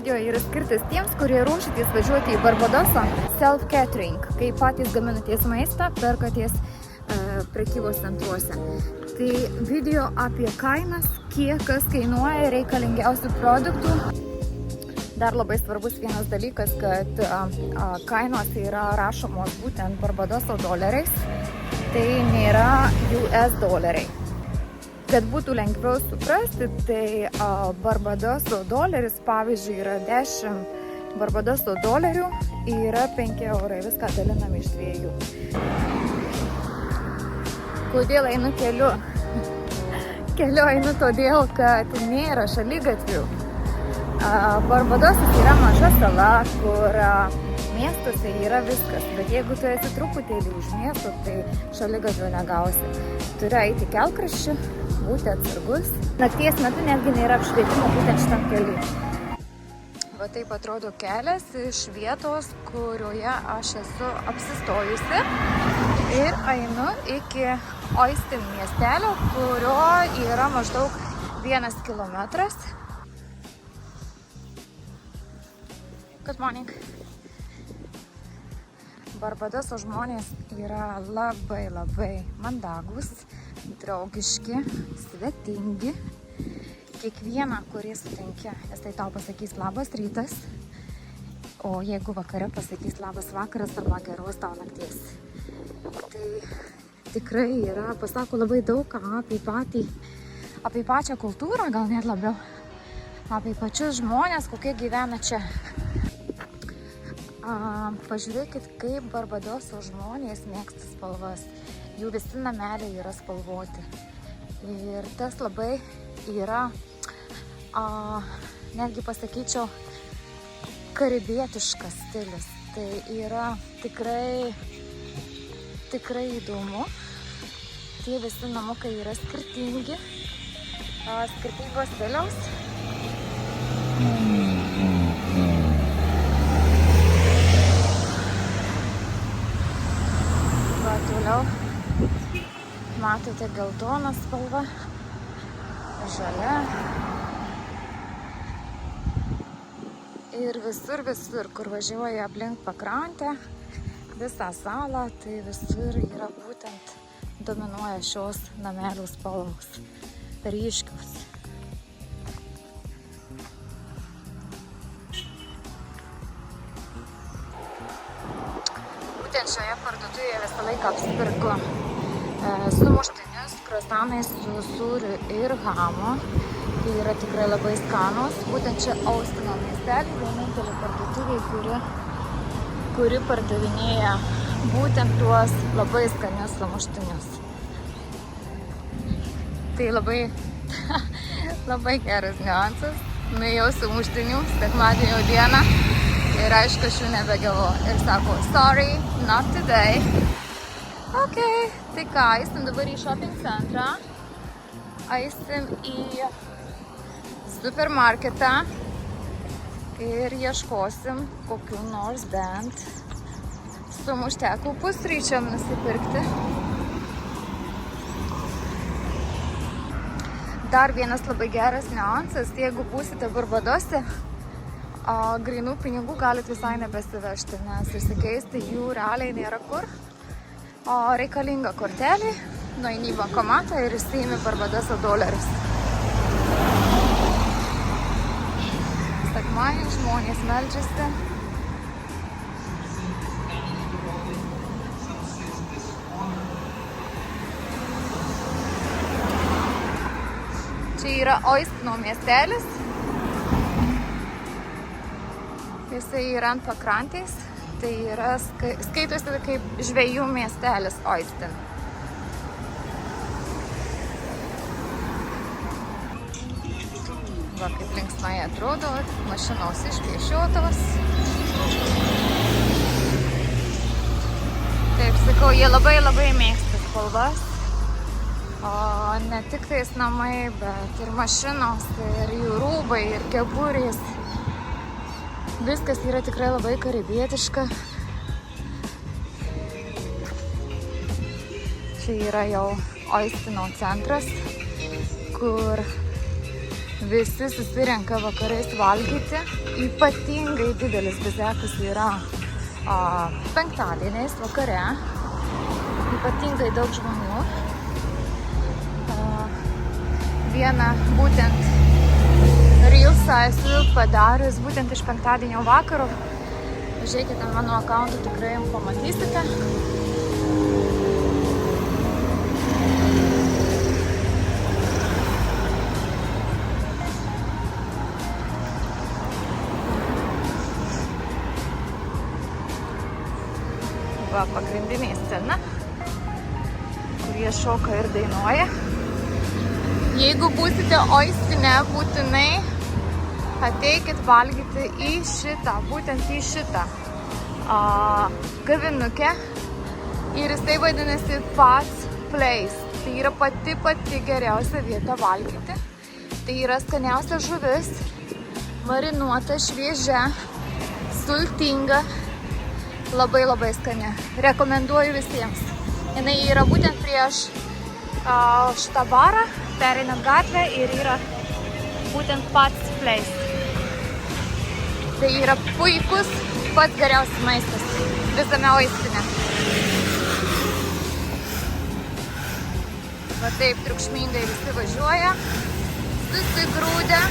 video yra skirtas tiems, kurie ruošitės važiuoti į Barbadosą self-catering, kai patys gaminatės maistą, perkatės prekybos centruose. Tai video apie kainas, kiek kas kainuoja, reikalingiausių produktų. Dar labai svarbus vienas dalykas, kad kainos yra rašomos būtent Barbadoso doleriais, tai nėra US doleriai. Kad būtų lengviau suprasti, tai Barbadoso doleris, pavyzdžiui, yra 10 Barbadoso dolerių ir yra 5 eurai. Viską dalinam iš 2. Kodėl einu keliu? Keliu einu todėl, kad nėra šaligatvių. Barbadosas yra maža sala, kur miestuose yra viskas, bet jeigu tu esi truputėlį už miesto, tai šaligatvio negausi. Turi eiti kelkraščiu, būti atsargus. Nakties metu netgi nėra apšvietimo būtent šitam keliui. Va taip atrodo kelias iš vietos, kurioje aš esu apsistojusi ir einu iki Austin miestelio, kurio yra maždaug 1 kilometras. Good morning. Barbadoso žmonės yra labai mandagus, draugiški, svetingi. Kiekvieną, kurį sutinki, jisai tau pasakys labas rytas, o jeigu vakare pasakys labas vakaras arba geros tau nakties. Tai tikrai yra, pasako labai daug apie pačią kultūrą, gal net labiau, apie pačius žmonės, kokie gyvena čia. Pažiūrėkit, kaip Barbadoso žmonės mėgsta spalvas. Jų visi nameliai yra spalvoti. Ir tas labai yra, netgi pasakyčiau, karibietiškas stilius. Tai yra tikrai įdomu. Tie visi namukai yra skirtingi, skirtingos stiliaus. Toliau matote geltoną spalvą, žalia ir visur, kur važiuoja aplink pakrantę, visą salą, tai visur yra būtent dominuoja šios namelių spalvos, ryškios. Šioje parduotuvėje visą laiką apsipirku sumuštinius, kruasanais su sūriu ir hamu. Tai yra tikrai labai skanus. Būtent čia Austino miestelį, vienintelė parduotuvė, kuri pardavinėja būtent tuos labai skanius sumuštinius. Tai labai geras niuansas. Nuėjau sumuštinių sekmadienio dieną. Ir aišku, aš jų nebegavau. Ir sako, sorry, not today. Ok, tai ką, eisim dabar į shopping centrą. Eisim į supermarketą. Ir ieškosim kokių nors bent sumuštekų pusryčiam nusipirkti. Dar vienas labai geras niuansas, jeigu būsite Barbadose, grynų pinigų galit visai nebesivežti, nes išsikeisti jų realiai nėra kur. O reikalinga kortelė, nueini į bankomatą ir išsiimi Barbadoso dolerius. Sekmadienį žmonės meldžiasi. Čia yra Austino miestelis. Jisai yra ant pakrantės, tai yra skaitosi kaip žvejų miestelis Austin. Va, kaip linksmai atrodo, mašinos išpiešiotos. Taip sakau, jie labai mėgsta spalvas. O ne tik tais namai, bet ir mašinos, ir jų rūbai, ir kepurės. Viskas yra tikrai labai karibietiška. Čia yra jau Austino centras, kur Visi susirenka vakarais valgyti. Ypatingai didelis bizekas yra penktadieniais vakare. Ypatingai daug žmonių. Vieną būtent reelsą esu padarius būtent iš penktadienio vakaro. Žiūrėkite ant mano akauntų, tikrai pamatysite. Va, pagrindinė scena, kur jie šoka ir dainuoja. Jeigu būsite Oistine, būtinai ateikit valgyti į šitą, būtent į šitą kavinukę. Ir jisai vadinasi Pat's Place. Tai yra pati geriausia vieta valgyti. Tai yra skaniausia žuvis, marinuota, šviežia, sultinga, labai skani. Rekomenduoju visiems. Jinai yra būtent prieš šitą barą, pereinant gatvę ir yra būtent Pat's Place. Tai yra puikus, pats geriausias maistas visame Oistine. Va taip triukšmingai visi važiuoja, susigrūdę.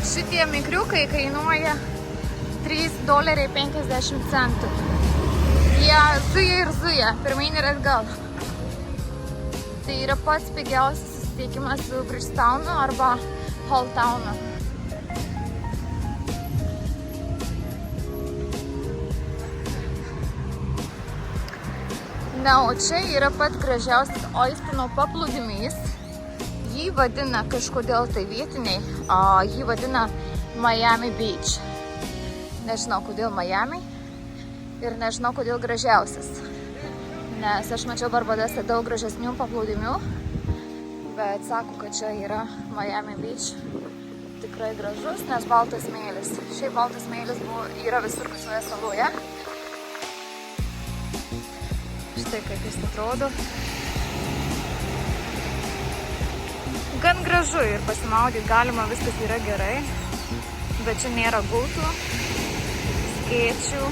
Šitie mikriukai kainuoja $3.50. Jie zuja, pirmyn ir atgal. Tai yra pats pigiausias susisiekimas su Bridgetownu arba Halltownu. Na, o čia yra pat gražiausias Oistino paplūdimys. Jį vadina kažkodėl tai vietiniai, jį vadina Miami Beach. Nežinau, kodėl Miami. Ir nežinau, kodėl gražiausias. Nes aš mačiau Barbadose daug gražesnių paplūdimių, bet sako, kad čia yra Miami Beach. Tikrai gražus, nes baltas smėlis. Šiaip baltas smėlis yra visur visoje saloje. Štai kaip jis atrodo. Gan gražu ir pasimaudyti galima, viskas yra gerai. Bet čia nėra gultų, skėčių,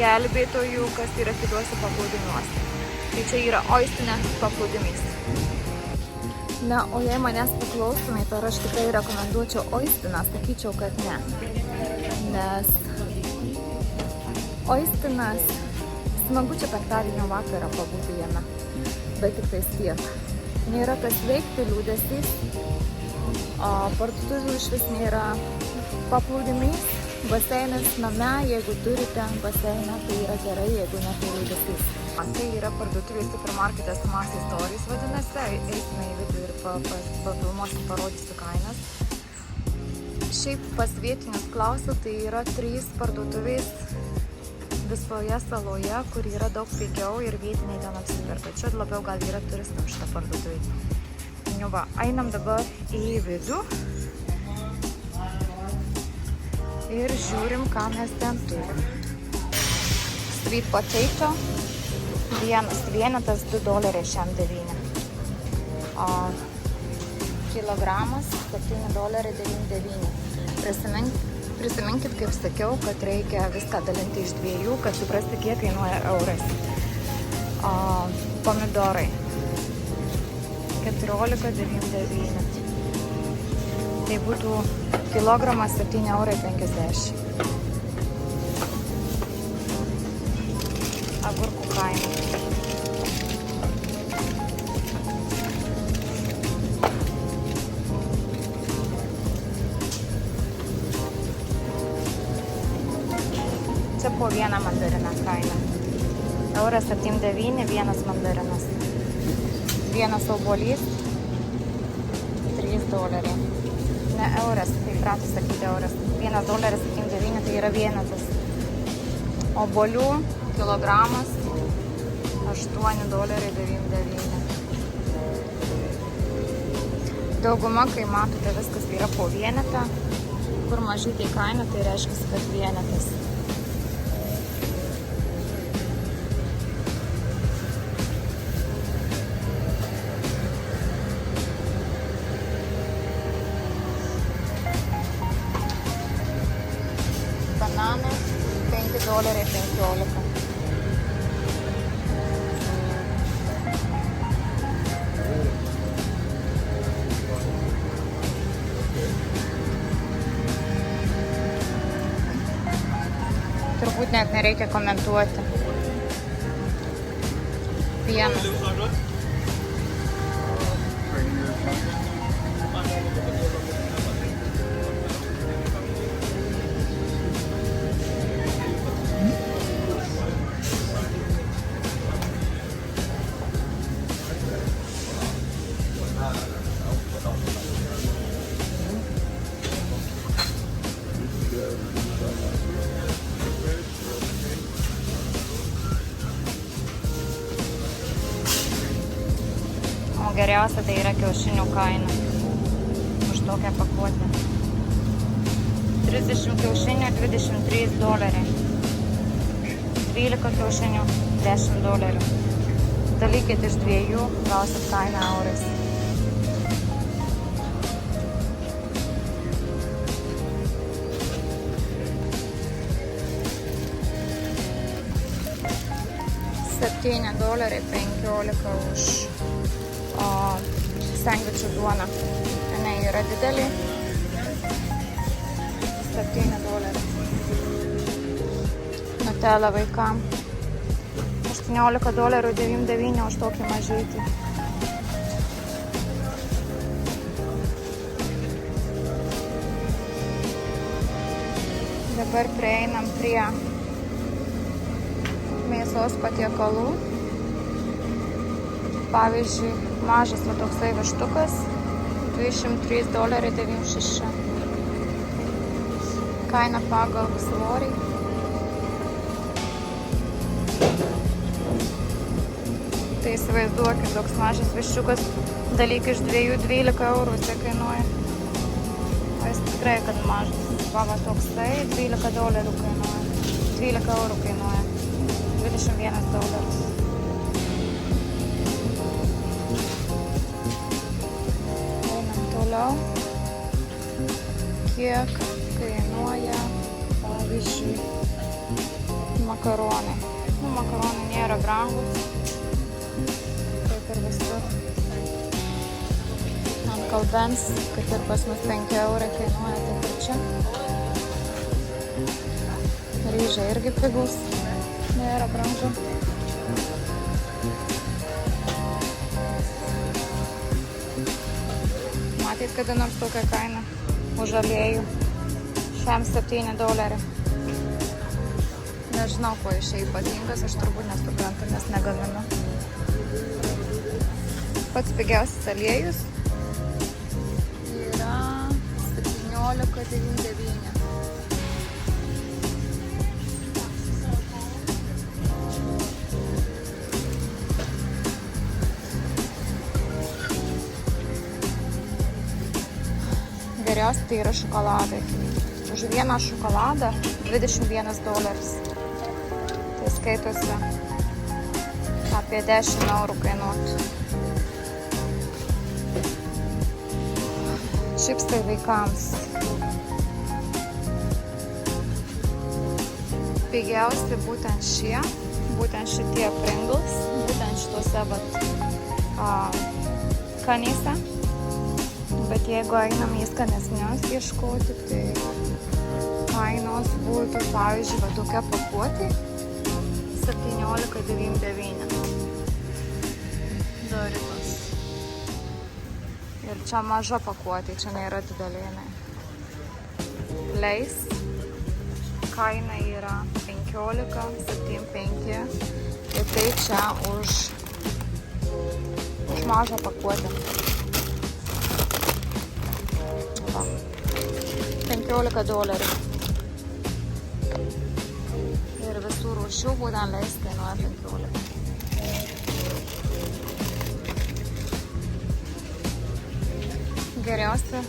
gelbėtojų, kas yra kituose paplūdimiuose. Tai čia yra Oistine paplūdimys. Na, o jei manęs paklaustumėte, ar aš tikrai rekomenduočiau Oistiną, sakyčiau, kad ne. Nes Oistinas, smagu čia penktadienio vakarą pabūti jame, bet tik tais tiek. Nėra kas veikti, liūdesys, parduotuvių išvis nėra, paplūdimys, baseinas name, jeigu turite baseiną, tai yra gerai, jeigu ne, tai liūdesys. Tai yra parduotuvės supermarketas Massey Stories vadinasi, eisime į vidų ir papilmosim, parodysiu kainas. Šiaip pas vietinius klausiu, tai yra 3 parduotuvės visoje saloje, kur yra daug pigiau ir vietiniai ten apsiperka. Čia labiau gal yra turistam šitą parduotuvę. Nu va, einam dabar į vidų ir žiūrim, ką mes ten turim. Sweet potato, vienas vienetas $2.69. Kilogramas $7.99. Prisiminkit, kaip sakiau, kad reikia viską dalinti iš 2, kad suprasti, kiek kainuoja eurais. Pomidorai $14.99. Tai būtų kilogramas $7.50. Agurkų kaina. Čia po vieną mandariną kaina. €7.9, vienas mandarinas. Vienas obuolys $3. Ne euras, tai pratu sakyti euras. $1.79 tai yra vienetas. Obuolių kilogramas $8.99. Dauguma, kai matote, viskas yra po vienetą. Kur mažytė kaina, tai reiškia, kad vienetas. Turbūt net nereikia komentuoti. Pienas. O geriausia tai yra kiaušinių kaina už tokią pakuotę. 30 kiaušinių $23. 12 kiaušinių $10. Dalykit iš 2, gausit kainą eurais. $7.15 už sandvičių duoną. Jinai yra didelė. $7. Nutella vaikam. $18.99 už tokį mažytį. Dabar prieinam prie mėsos patiekalų. Pavyzdžiui, mažas va toksai vištukas $23.96. Kaina pagal svorį. Tai įsivaizduokit, toks mažas viščiukas, dalyk iš 2-12 eurų čia kainuoja. O jis tikrai, kad mažas. Va toksai $12 kainuoja. 12 eurų kainuoja. $21. Toliau, kiek kainuoja, pavyzdžiui, makaronai. Makaronai nėra brangus, kaip ir visur. Ant kalbens, kad ir pas mus 5 eurai kainuoja, taip ir čia. Ryžiai irgi pigus, nėra brangu. Matėt kada nors tokią kainą už aliejų? Šiam $7. Nežinau, kuo iš čia ypatingas, aš turbūt nesuprantu, nes negaminu. Pats pigiausias aliejus yra $17.99. Geriausia tai yra šokoladai. Už vieną šokoladą $21. Tai skaitosi apie 10 eurų kainuotų. Čipsai vaikams. Pigiausi būtent šitie Pringles, būtent šituose skanyse. Bet jeigu einam į skanesnius ieškoti, tai kainos būtų, pavyzdžiui, tokia pakuotė $17.99. Doritos. Ir čia maža pakuotė, čia nėra didelė. Leis. Kaina yra 15,75. Ir tai čia už mažą pakuotę. $15. Ir visų rūšių būtent leis kainuoja 15. Geriausia,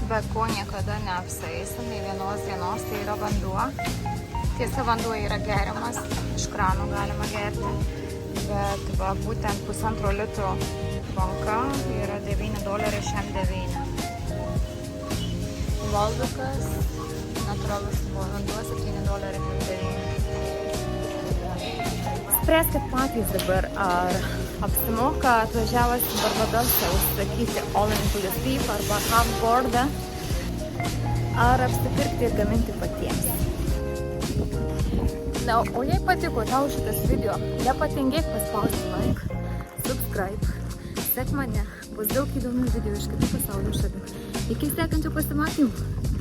be ko niekada neapsieisim, nei vienos dienos, tai yra vanduo. Tiesa, vanduo yra geriamas, iš kranų galima gerti, bet būtent 1,5 litro banka yra $9.9. Valdukas, natūralus vanduo $7.9. Spręskit patys dabar, ar apsimoka atvažiavęs į Barbadosą užsakyti all inclusive arba half boardą, ar apsipirkti ir gaminti patiems. Na, o jei patiko tau šitas video, nepatingėk paspausti like, subscribe, sek mane, bus daug įdomių video iš kitų pasaulio šalių. Iki sekančių pasimatymų.